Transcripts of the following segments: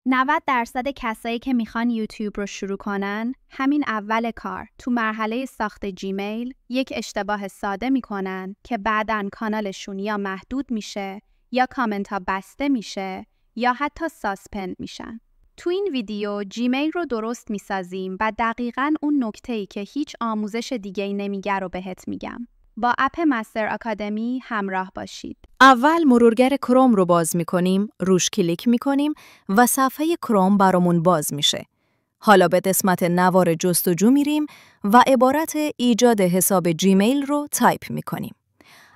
90% کسایی که میخوان یوتیوب رو شروع کنن، همین اول کار تو مرحله ساخت جیمیل یک اشتباه ساده میکنن که بعداً کانالشون یا محدود میشه، یا کامنت ها بسته میشه، یا حتی ساسپند میشن. تو این ویدیو جیمیل رو درست میسازیم و دقیقاً اون نکته‌ای که هیچ آموزش دیگه‌ای نمیگه رو بهت میگم. با اپ مستر آکادمی همراه باشید. اول مرورگر کروم رو باز می‌کنیم، روش کلیک می‌کنیم و صفحه کروم برامون باز میشه. حالا به قسمت نوار جستجو میریم و عبارت ایجاد حساب جیمیل رو تایپ می‌کنیم.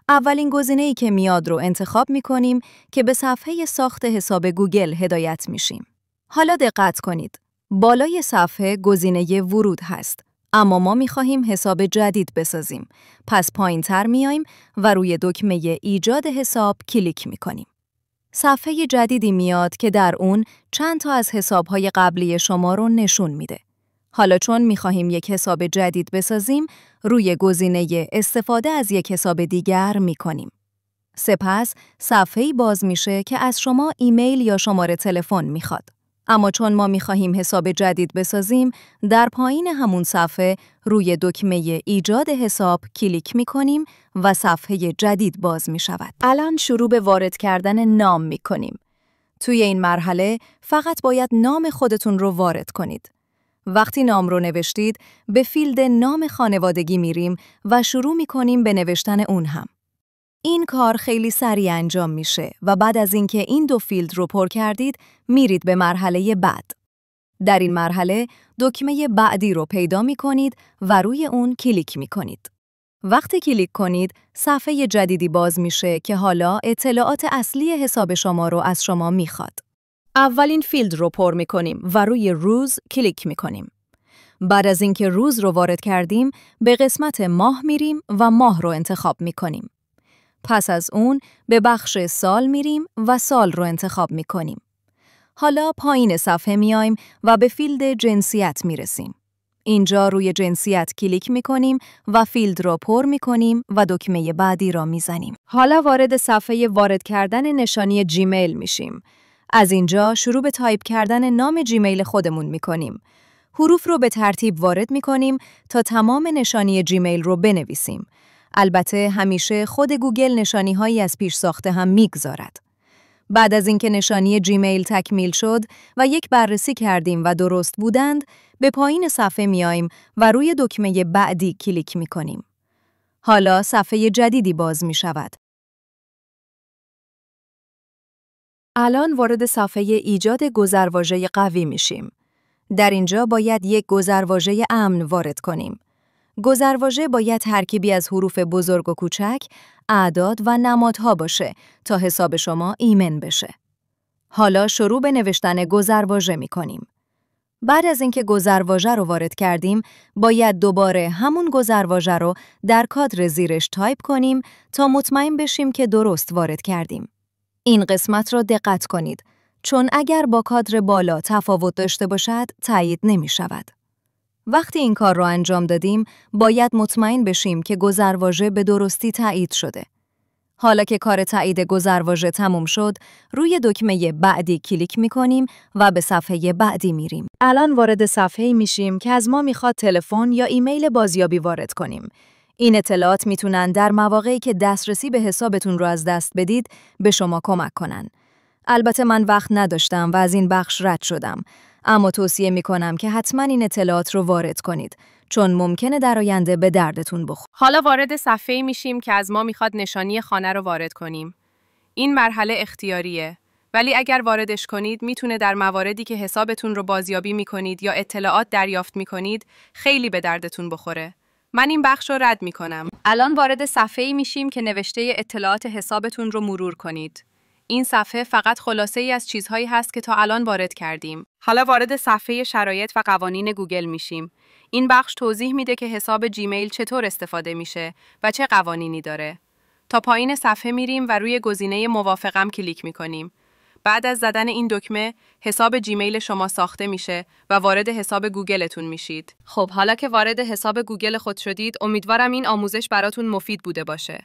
اولین گزینه‌ای که میاد رو انتخاب می‌کنیم که به صفحه ساخت حساب گوگل هدایت میشیم. حالا دقت کنید. بالای صفحه گزینه ورود هست. اما ما می‌خواهیم حساب جدید بسازیم. پس پایین‌تر میایم و روی دکمه ایجاد حساب کلیک می‌کنیم. صفحه جدیدی میاد که در اون چند تا از حساب‌های قبلی شما رو نشون میده. حالا چون می‌خواهیم یک حساب جدید بسازیم، روی گزینه استفاده از یک حساب دیگر می‌کنیم. سپس صفحه‌ای باز میشه که از شما ایمیل یا شماره تلفن میخواد. اما چون ما میخواهیم حساب جدید بسازیم، در پایین همون صفحه روی دکمه ایجاد حساب کلیک میکنیم و صفحه جدید باز میشود. الان شروع به وارد کردن نام میکنیم. توی این مرحله فقط باید نام خودتون رو وارد کنید. وقتی نام رو نوشتید، به فیلد نام خانوادگی میریم و شروع میکنیم به نوشتن اون هم. این کار خیلی سریع انجام میشه و بعد از اینکه این دو فیلد رو پر کردید، میرید به مرحله بعد. در این مرحله دکمه بعدی رو پیدا میکنید و روی اون کلیک میکنید. وقتی کلیک کنید، صفحه جدیدی باز میشه که حالا اطلاعات اصلی حساب شما رو از شما میخواد. اولین فیلد رو پر میکنیم و روی روز کلیک میکنیم. بعد از اینکه روز رو وارد کردیم، به قسمت ماه میریم و ماه رو انتخاب میکنیم. پس از اون به بخش سال میریم و سال رو انتخاب میکنیم. حالا پایین صفحه میایم و به فیلد جنسیت میرسیم. اینجا روی جنسیت کلیک میکنیم و فیلد رو پر میکنیم و دکمه بعدی را میزنیم. حالا وارد صفحه وارد کردن نشانی جیمیل میشیم. از اینجا شروع به تایپ کردن نام جیمیل خودمون میکنیم. حروف رو به ترتیب وارد میکنیم تا تمام نشانی جیمیل رو بنویسیم. البته همیشه خود گوگل نشانی‌هایی از پیش ساخته هم میگذارد. بعد از اینکه نشانی جیمیل تکمیل شد و یک بررسی کردیم و درست بودند، به پایین صفحه میایم و روی دکمه بعدی کلیک میکنیم. حالا صفحه جدیدی باز می شود. الان وارد صفحه ایجاد گذرواژه قوی میشیم. در اینجا باید یک گذرواژه امن وارد کنیم. گذرواژه باید ترکیبی از حروف بزرگ و کوچک، اعداد و نمادها باشه تا حساب شما ایمن بشه. حالا شروع به نوشتن گذرواژه می‌کنیم. بعد از اینکه گذرواژه رو وارد کردیم، باید دوباره همون گذرواژه رو در کادر زیرش تایپ کنیم تا مطمئن بشیم که درست وارد کردیم. این قسمت را دقت کنید، چون اگر با کادر بالا تفاوت داشته باشد، تایید نمی‌شود. وقتی این کار را انجام دادیم، باید مطمئن بشیم که گذرواژه به درستی تایید شده. حالا که کار تایید گذرواژه تموم شد، روی دکمه بعدی کلیک می‌کنیم و به صفحه بعدی میریم. الان وارد صفحه‌ای میشیم که از ما میخواد تلفن یا ایمیل بازیابی وارد کنیم. این اطلاعات میتونن در مواقعی که دسترسی به حسابتون رو از دست بدید، به شما کمک کنن. البته من وقت نداشتم و از این بخش رد شدم. اما توصیه میکنم که حتما این اطلاعات رو وارد کنید، چون ممکنه در آینده به دردتون بخوره. حالا وارد صفحه‌ای میشیم که از ما میخواد نشانی خانه رو وارد کنیم. این مرحله اختیاریه، ولی اگر واردش کنید میتونه در مواردی که حسابتون رو بازیابی میکنید یا اطلاعات دریافت میکنید خیلی به دردتون بخوره. من این بخش رو رد میکنم. الان وارد صفحه‌ای میشیم که نوشته اطلاعات حسابتون رو مرور کنید. این صفحه فقط خلاصه‌ای از چیزهایی هست که تا الان وارد کردیم. حالا وارد صفحه شرایط و قوانین گوگل میشیم. این بخش توضیح میده که حساب جیمیل چطور استفاده میشه و چه قوانینی داره. تا پایین صفحه میریم و روی گزینه موافقم کلیک میکنیم. بعد از زدن این دکمه، حساب جیمیل شما ساخته میشه و وارد حساب گوگلتون میشید. خب حالا که وارد حساب گوگل خود شدید، امیدوارم این آموزش براتون مفید بوده باشه.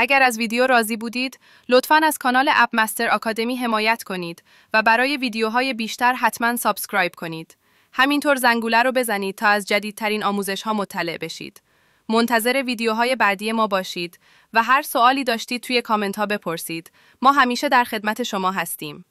اگر از ویدیو راضی بودید، لطفاً از کانال اپ مستر آکادمی حمایت کنید و برای ویدیوهای بیشتر حتماً سابسکرایب کنید. همینطور زنگوله رو بزنید تا از جدیدترین آموزش‌ها مطلع بشید. منتظر ویدیوهای بعدی ما باشید و هر سوالی داشتید توی کامنت‌ها بپرسید. ما همیشه در خدمت شما هستیم.